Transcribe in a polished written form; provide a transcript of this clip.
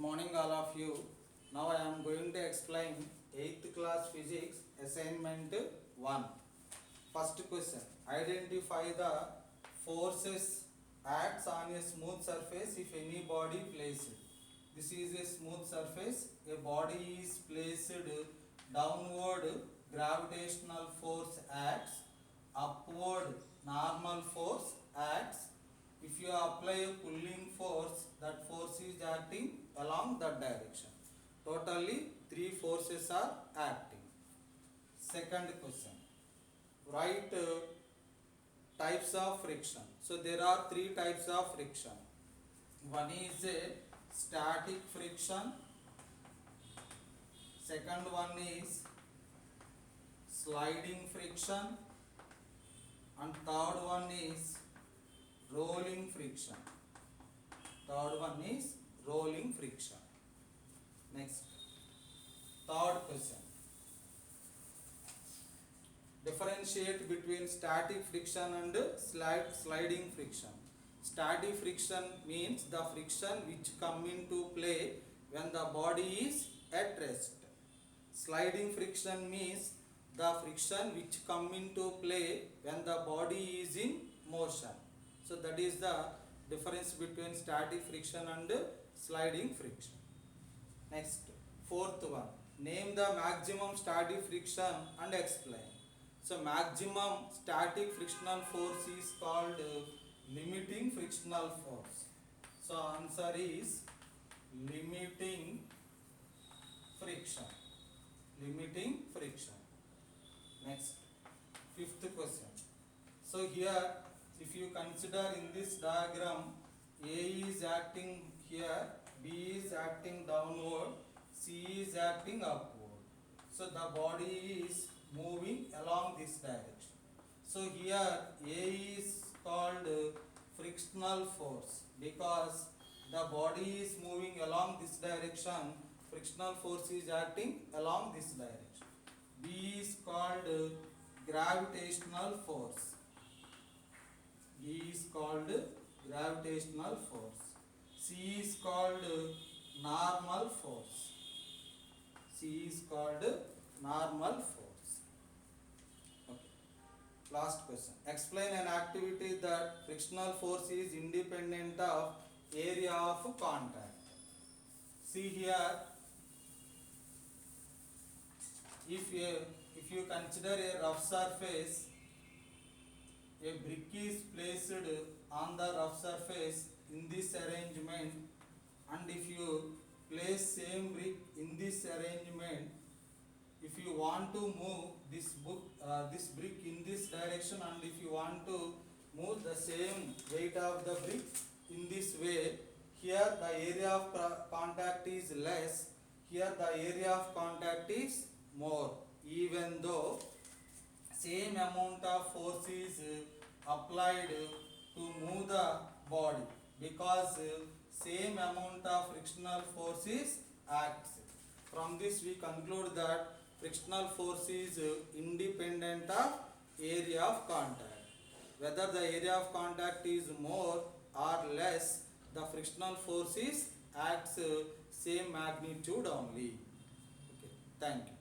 morning all of you. Now I am going to explain 8th class physics assignment 1. First question. Identify the forces acts on a smooth surface if any body placed. This is a smooth surface. A body is placed downward, gravitational force acts. Upward, normal force acts. If you apply a pulling force, that force is acting along that direction. Totally 3 forces are acting. Second question. Write types of friction. So there are 3 types of friction. One is a static friction. Second one is sliding friction. And third one is rolling friction. Third one is rolling friction. Next, third question. Differentiate between static friction and sliding friction. Static friction means the friction which come into play when the body is at rest. Sliding friction means the friction which come into play when the body is in motion. So that is the difference between static friction and sliding friction. Next, fourth one. Name the maximum static friction and explain. So maximum static frictional force is called limiting frictional force. So answer is limiting friction. Limiting friction. Next, fifth question. So here, if you consider in this diagram, A is acting here, B is acting downward, C is acting upward. So the body is moving along this direction. So here A is called frictional force because the body is moving along this direction. Frictional force is acting along this direction. B is called gravitational force. B is called gravitational force. C is called normal force. C is called normal force. Okay. Last question. Explain an activity that frictional force is independent of area of contact. See here, if you consider a rough surface, a brick is placed on the rough surface in this arrangement, and if you place same brick in this arrangement, if you want to move this brick in this direction, and if you want to move the same weight of the brick in this way, here the area of contact is less, here the area of contact is more, even though same amount of force is applied to move the body, because same amount of frictional force is acts. From this we conclude that frictional force is independent of area of contact. Whether the area of contact is more or less, the frictional force is acts same magnitude only. Okay, thank you.